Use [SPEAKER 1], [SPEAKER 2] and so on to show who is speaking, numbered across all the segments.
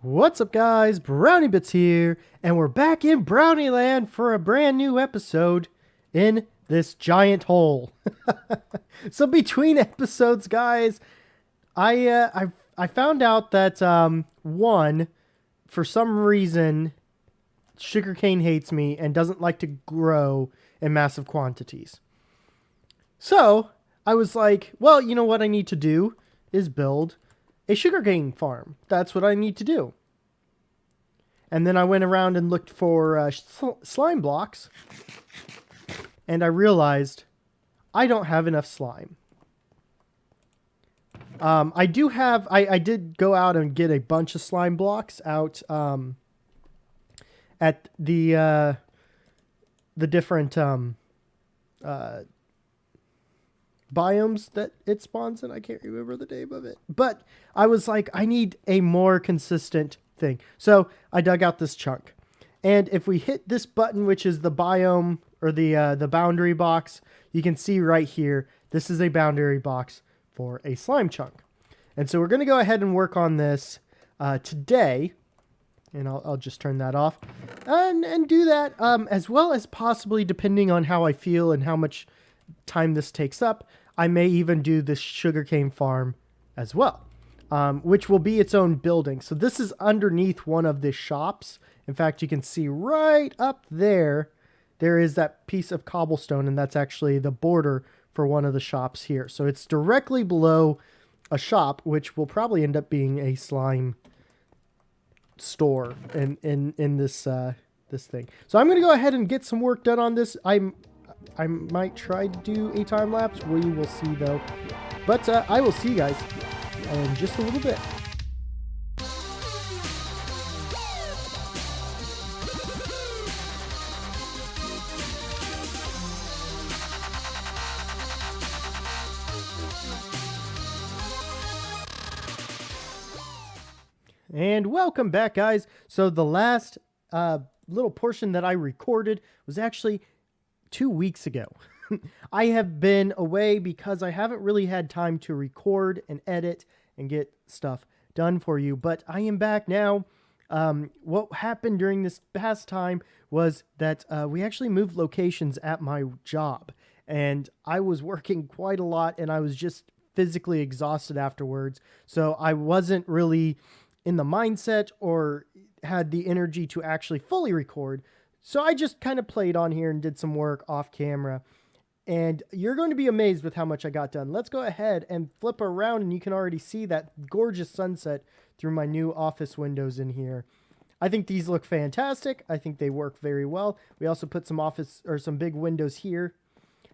[SPEAKER 1] What's up, guys? Brownie Bits here, and we're back in BrownieLand for a brand new episode in this giant hole. So between episodes, guys, I found out that one, for some reason, sugarcane hates me and doesn't like to grow in massive quantities. So I was like, well, you know what I need to do is build a sugarcane farm. That's what I need to do. And then I went around and looked for slime blocks, and I realized I don't have enough slime. I did go out and get a bunch of slime blocks out at the different biomes that it spawns in. I can't remember the name of it, but I was like, I need a more consistent thing. So I dug out this chunk, and if we hit this button, which is the biome or the boundary box, you can see right here, this is a boundary box for a slime chunk. And so we're going to go ahead and work on this today, and I'll just turn that off and do that as well as possibly, depending on how I feel and how much time this takes up, I may even do this sugarcane farm as well, which will be its own building. So this is underneath one of the shops. In fact, you can see right up there, there is that piece of cobblestone, and that's actually the border for one of the shops here. So it's directly below a shop, which will probably end up being a slime store in this this thing. So I'm going to go ahead and get some work done on this. I might try to do a time lapse. We will see though. But I will see you guys in just a little bit. And welcome back, guys. So the last little portion that I recorded was actually 2 weeks ago. I have been away because I haven't really had time to record and edit and get stuff done for you, but I am back now. What happened during this past time was that we actually moved locations at my job, and I was working quite a lot, and I was just physically exhausted afterwards, so I wasn't really in the mindset or had the energy to actually fully record. So I just kind of played on here and did some work off camera, and you're going to be amazed with how much I got done. Let's go ahead and flip around, and you can already see that gorgeous sunset through my new office windows in here. I think these look fantastic. I think they work very well. We also put some some big windows here.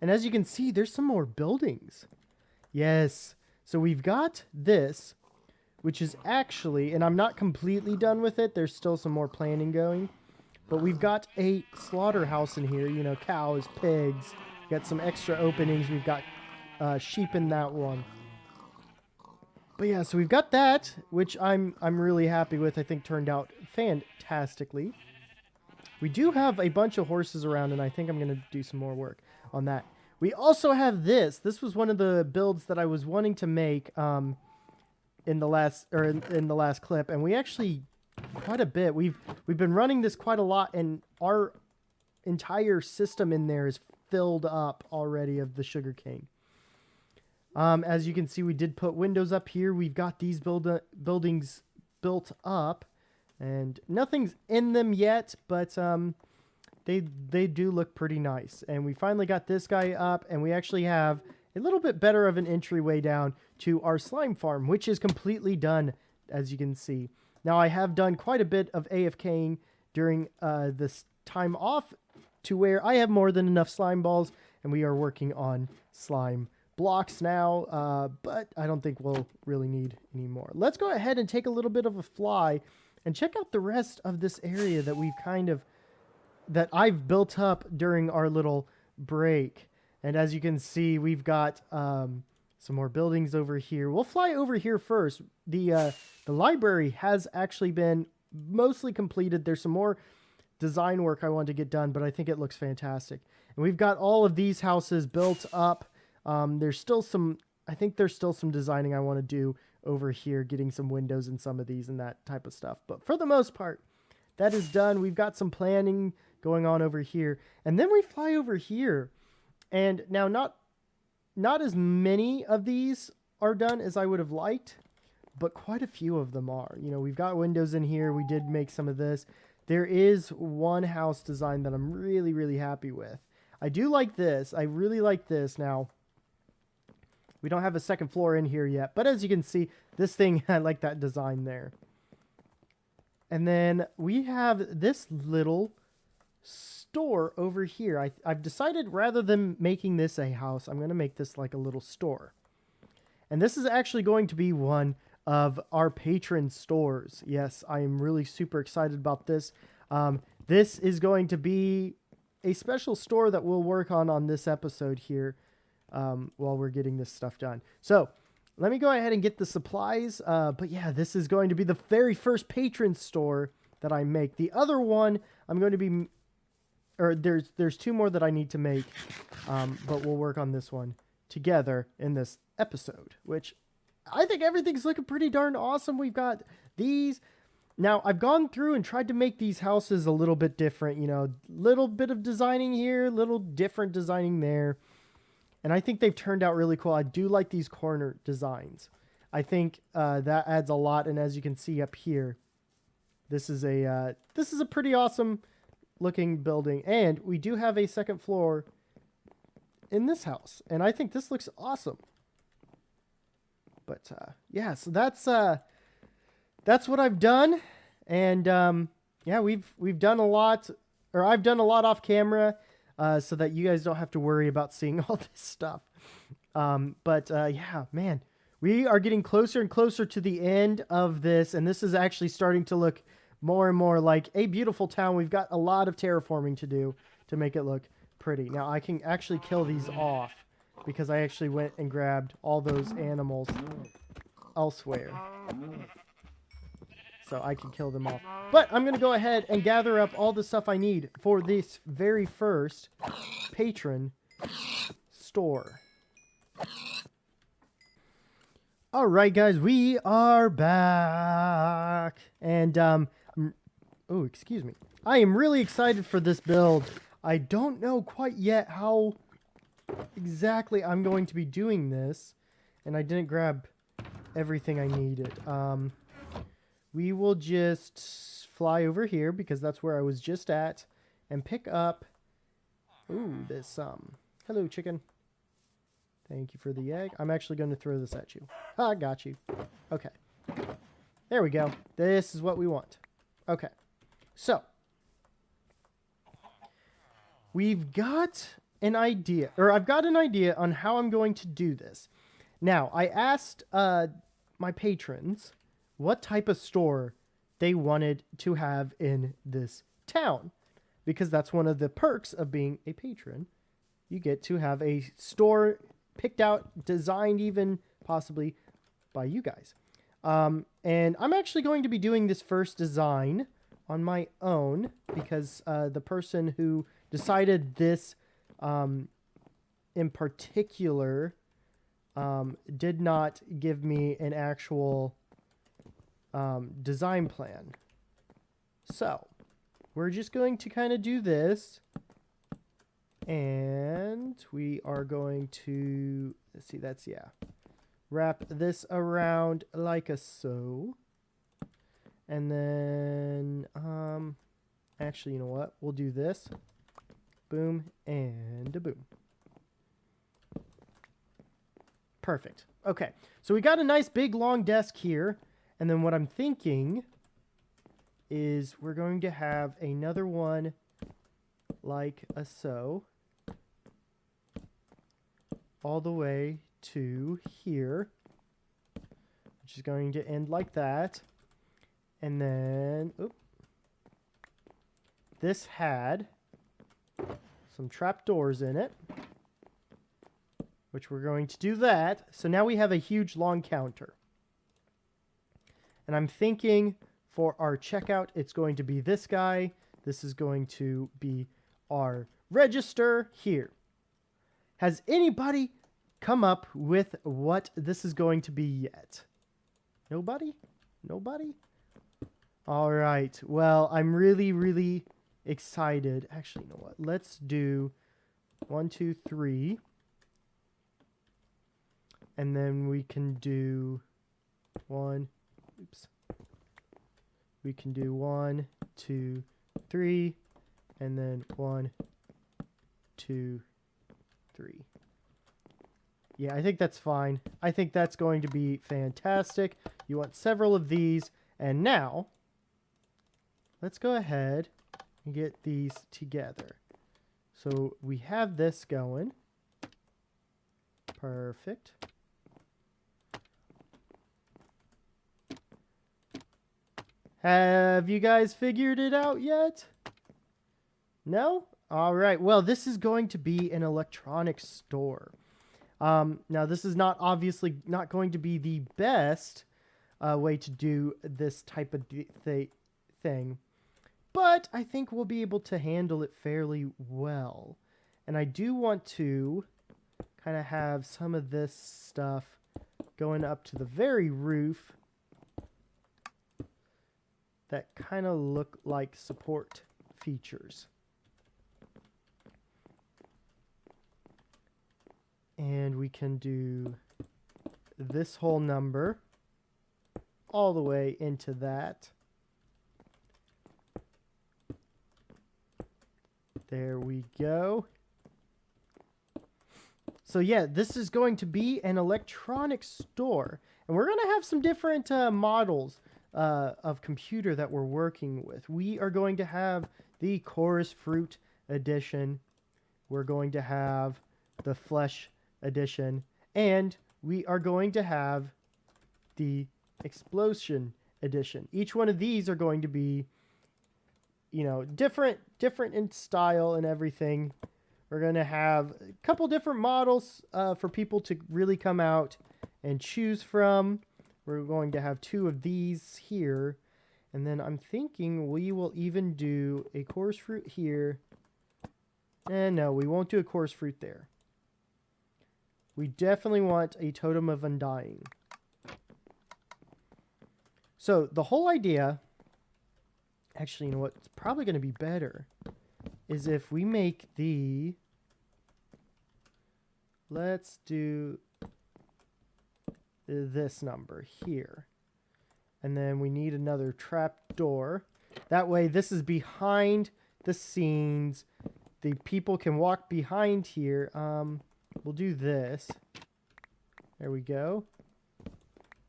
[SPEAKER 1] And as you can see, there's some more buildings. Yes. So we've got this, which is actually, and I'm not completely done with it. There's still some more planning going. But we've got a slaughterhouse in here, you know, cows, pigs. Got some extra openings. We've got sheep in that one. But yeah, so we've got that, which I'm really happy with. I think turned out fantastically. We do have a bunch of horses around, and I think I'm going to do some more work on that. We also have this. This was one of the builds that I was wanting to make in the last clip, and we actually quite a bit. We've been running this quite a lot, and our entire system in there is filled up already of the sugarcane. As you can see, we did put windows up here. We've got these buildings built up, and nothing's in them yet, but they do look pretty nice. And we finally got this guy up, and we actually have a little bit better of an entryway down to our slime farm, which is completely done, as you can see. Now, I have done quite a bit of AFKing during this time off, to where I have more than enough slime balls, and we are working on slime blocks now, but I don't think we'll really need any more. Let's go ahead and take a little bit of a fly and check out the rest of this area that I've built up during our little break. And as you can see, we've got some more buildings over here. We'll fly over here first. The library has actually been mostly completed. There's some more design work I want to get done, but I think it looks fantastic. And we've got all of these houses built up. I think there's still some designing I want to do over here, getting some windows in some of these and that type of stuff. But for the most part, that is done. We've got some planning going on over here. And then we fly over here. And now not as many of these are done as I would have liked, but quite a few of them are. You know, we've got windows in here. We did make some of this. There is one house design that I'm really, really happy with. I do like this. I really like this. Now, we don't have a second floor in here yet, but as you can see, this thing, I like that design there. And then we have this little store over here. I've decided rather than making this a house, I'm going to make this like a little store. And this is actually going to be one of our patron stores. Yes, I am really super excited about this. This is going to be a special store that we'll work on this episode here while we're getting this stuff done. So let me go ahead and get the supplies. But yeah, this is going to be the very first patron store that I make. The other one I'm going to be, or there's two more that I need to make, but we'll work on this one together in this episode, which I think everything's looking pretty darn awesome. We've got these. Now, I've gone through and tried to make these houses a little bit different, you know, little bit of designing here, little different designing there. And I think they've turned out really cool. I do like these corner designs. I think that adds a lot. And as you can see up here, this is a pretty awesome looking building. And we do have a second floor in this house. And I think this looks awesome. But yeah, so that's what I've done. And yeah, we've done a lot, or I've done a lot off camera, so that you guys don't have to worry about seeing all this stuff. But yeah, man, we are getting closer and closer to the end of this, and this is actually starting to look more and more like a beautiful town. We've got a lot of terraforming to do to make it look pretty. Now I can actually kill these off, because I actually went and grabbed all those animals elsewhere. So I can kill them all. But I'm going to go ahead and gather up all the stuff I need for this very first patron store. Alright guys, we are back. And, oh, excuse me. I am really excited for this build. I don't know quite yet how exactly I'm going to be doing this, and I didn't grab everything I needed. We will just fly over here, because that's where I was just at, and pick up, ooh, this, hello chicken, thank you for the egg. I'm actually going to throw this at you. I got you. Okay, there we go. This is what we want. Okay, so we've got an idea, or I've got an idea on how I'm going to do this. Now, I asked my patrons what type of store they wanted to have in this town, because that's one of the perks of being a patron. You get to have a store picked out, designed even possibly by you guys. And I'm actually going to be doing this first design on my own, because the person who decided this in particular did not give me an actual design plan. So we're just going to kind of do this, and we are going to, let's see, that's, yeah, wrap this around like a so. And then actually, you know what, we'll do this, boom and a boom. Perfect. Okay, so we got a nice big long desk here. And then what I'm thinking is we're going to have another one like a so, all the way to here, which is going to end like that. And then, oop, this had some trapdoors in it, which we're going to do that. So now we have a huge long counter. And I'm thinking for our checkout, it's going to be this guy. This is going to be our register here. Has anybody come up with what this is going to be yet? Nobody? Nobody? All right. Well, I'm really, really excited. Actually, you know what? Let's do 1, 2, 3. And then we can do 1. Oops. We can do 1, 2, 3. And then 1, 2, 3. Yeah, I think that's fine. I think that's going to be fantastic. You want several of these. And now, let's go ahead and get these together. So we have this going. Perfect. Have you guys figured it out yet? No? All right. Well, this is going to be an electronics store. Now, this is obviously not going to be the best way to do this type of thing, but I think we'll be able to handle it fairly well. And I do want to kind of have some of this stuff going up to the very roof that kind of look like support features. And we can do this whole number all the way into that. There we go. So yeah, this is going to be an electronics store. And we're going to have some different models of computer that we're working with. We are going to have the Chorus Fruit edition. We're going to have the Flesh edition. And we are going to have the Explosion edition. Each one of these are going to be, you know, different in style and everything. We're going to have a couple different models for people to really come out and choose from. We're going to have 2 of these here. And then I'm thinking we will even do a Chorus Fruit here. And no, we won't do a Chorus Fruit there. We definitely want a Totem of Undying. So the whole idea, actually, you know what's probably going to be better is if we make let's do this number here. And then we need another trap door. That way this is behind the scenes. The people can walk behind here. We'll do this. There we go.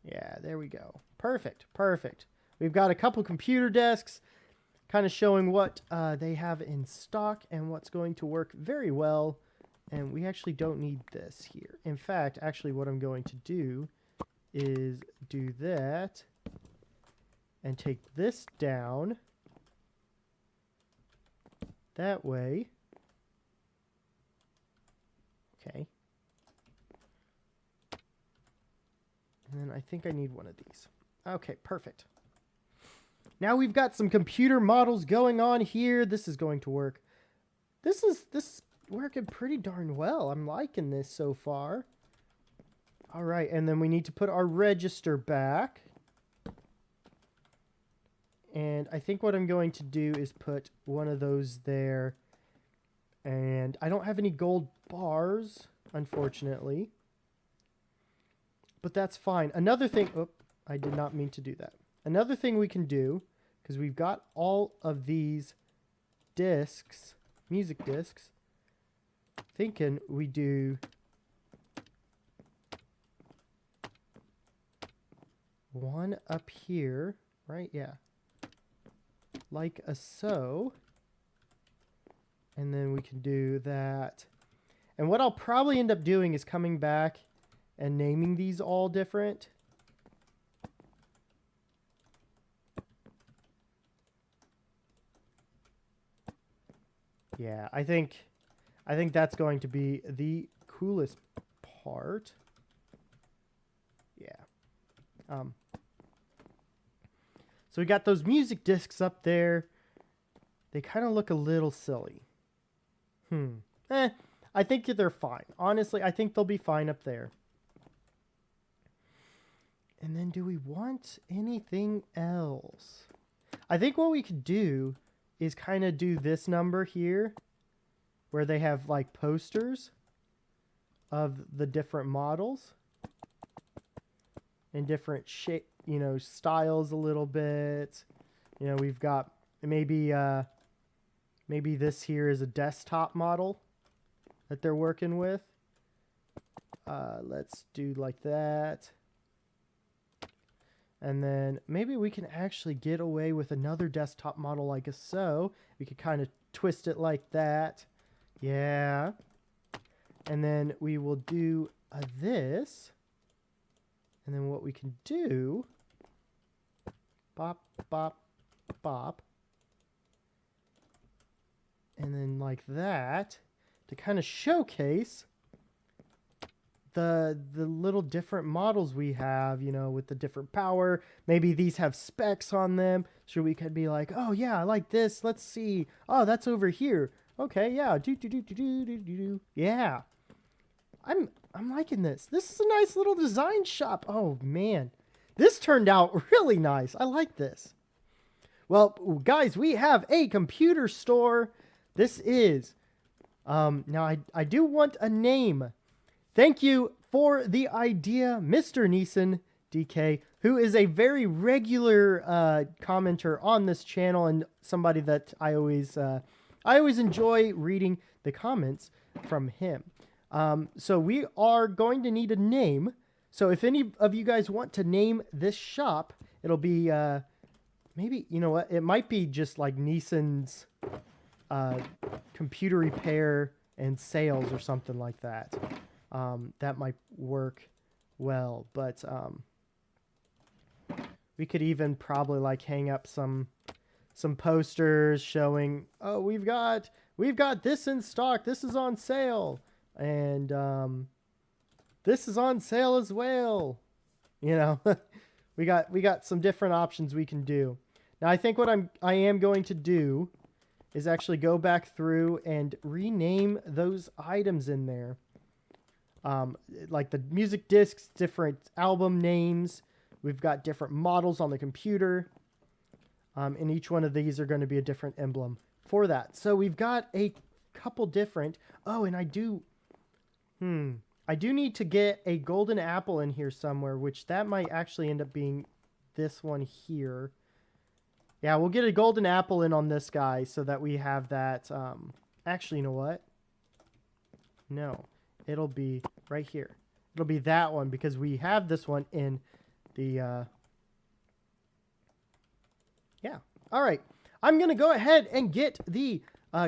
[SPEAKER 1] Yeah, there we go. Perfect, perfect. We've got a couple computer desks kind of showing what they have in stock and what's going to work very well. And we actually don't need this here. In fact, actually what I'm going to do is do that and take this down. That way. Okay. And then I think I need one of these. Okay, perfect. Now we've got some computer models going on here. This is going to work. This is working pretty darn well. I'm liking this so far. All right, and then we need to put our register back. And I think what I'm going to do is put one of those there. And I don't have any gold bars, unfortunately. But that's fine. Another thing... Oh, I did not mean to do that. Another thing we can do, because we've got all of these discs, music discs, thinking we do one up here, right? Yeah. Like a so. And then we can do that. And what I'll probably end up doing is coming back and naming these all different. Yeah, I think that's going to be the coolest part. Yeah. So we got those music discs up there. They kind of look a little silly. I think they're fine. Honestly, I think they'll be fine up there. And then do we want anything else? I think what we could do is kind of do this number here where they have like posters of the different models and different shape, you know, styles a little bit. You know, we've got maybe this here is a desktop model that they're working with. Let's do like that. And then maybe we can actually get away with another desktop model like so. We could kind of twist it like that. Yeah. And then we will do this. And then what we can do, bop, bop, bop. And then like that to kind of showcase the little different models we have, you know, with the different power. Maybe these have specs on them. So we could be like, oh yeah, I like this. Let's see. Oh, that's over here. Okay, yeah. Yeah. I'm liking this. This is a nice little design shop. Oh man. This turned out really nice. I like this. Well, guys, we have a computer store. This is now I do want a name. Thank you for the idea, Mr. Neeson DK, who is a very regular commenter on this channel and somebody that I always enjoy reading the comments from him. So we are going to need a name. So if any of you guys want to name this shop, it'll be maybe, you know what, it might be just like Neeson's computer repair and sales or something like that. That might work well, but we could even probably like hang up some posters showing, oh, we've got this in stock, this is on sale, and this is on sale as well. You know, we got some different options we can do. Now I think what I am going to do is actually go back through and rename those items in there. Like the music discs, different album names. We've got different models on the computer. And each one of these are going to be a different emblem for that. So we've got a couple different. Oh, and I do need to get a golden apple in here somewhere, which that might actually end up being this one here. Yeah, we'll get a golden apple in on this guy so that we have that. Actually, you know what? No. It'll be right here. It'll be that one because we have this one in the... Yeah. All right. I'm going to go ahead and get the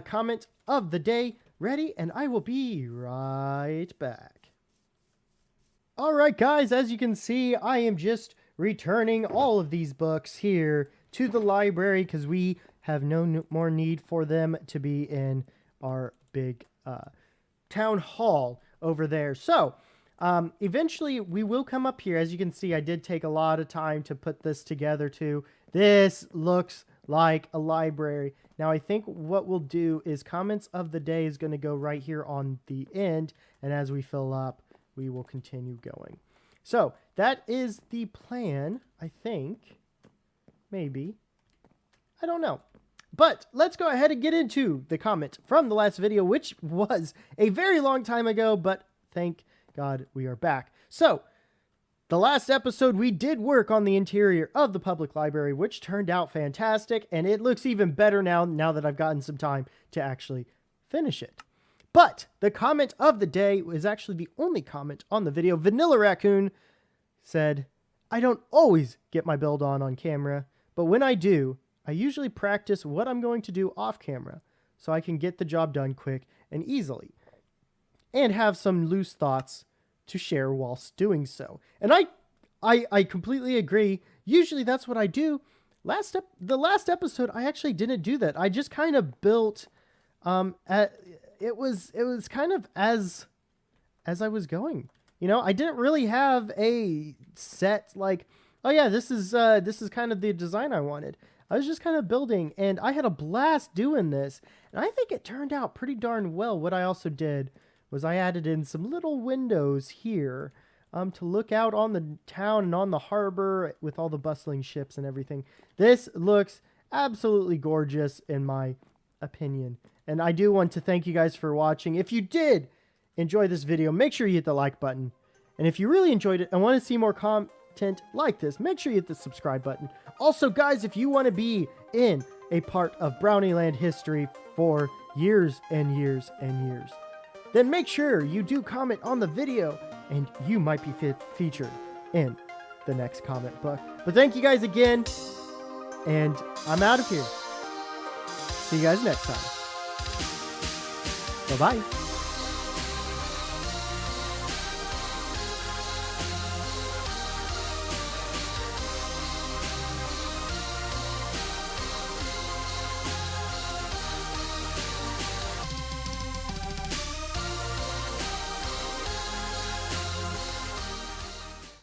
[SPEAKER 1] comment of the day ready, and I will be right back. All right, guys. As you can see, I am just returning all of these books here to the library because we have no more need for them to be in our big town hall over there. So eventually we will come up here. As you can see, I did take a lot of time to put this together too. This looks like a library. Now I think what we'll do is comments of the day is going to go right here on the end, and as we fill up we will continue going. So that is the plan, I think. Maybe, I don't know. But let's go ahead and get into the comment from the last video, which was a very long time ago, but thank God we are back. So, the last episode we did work on the interior of the public library, which turned out fantastic, and it looks even better now that I've gotten some time to actually finish it. But the comment of the day was actually the only comment on the video. Vanilla Raccoon said, I don't always get my build on camera, but when I do, I usually practice what I'm going to do off camera so I can get the job done quick and easily and have some loose thoughts to share whilst doing so. And I completely agree. Usually that's what I do. The last episode, I actually didn't do that. I just kind of built, it was kind of as I was going, you know. I didn't really have a set like, oh yeah, this is kind of the design I wanted. I was just kind of building, and I had a blast doing this, and I think it turned out pretty darn well. What I also did was I added in some little windows here to look out on the town and on the harbor with all the bustling ships and everything. This looks absolutely gorgeous in my opinion. And I do want to thank you guys for watching. If you did enjoy this video, make sure you hit the like button. And if you really enjoyed it and want to see more content like this, make sure you hit the subscribe button. Also, guys, if you want to be in a part of BrownieLand history for years and years and years, then make sure you do comment on the video and you might be featured in the next comment book. But thank you guys again, and I'm out of here. See you guys next time. Bye-bye.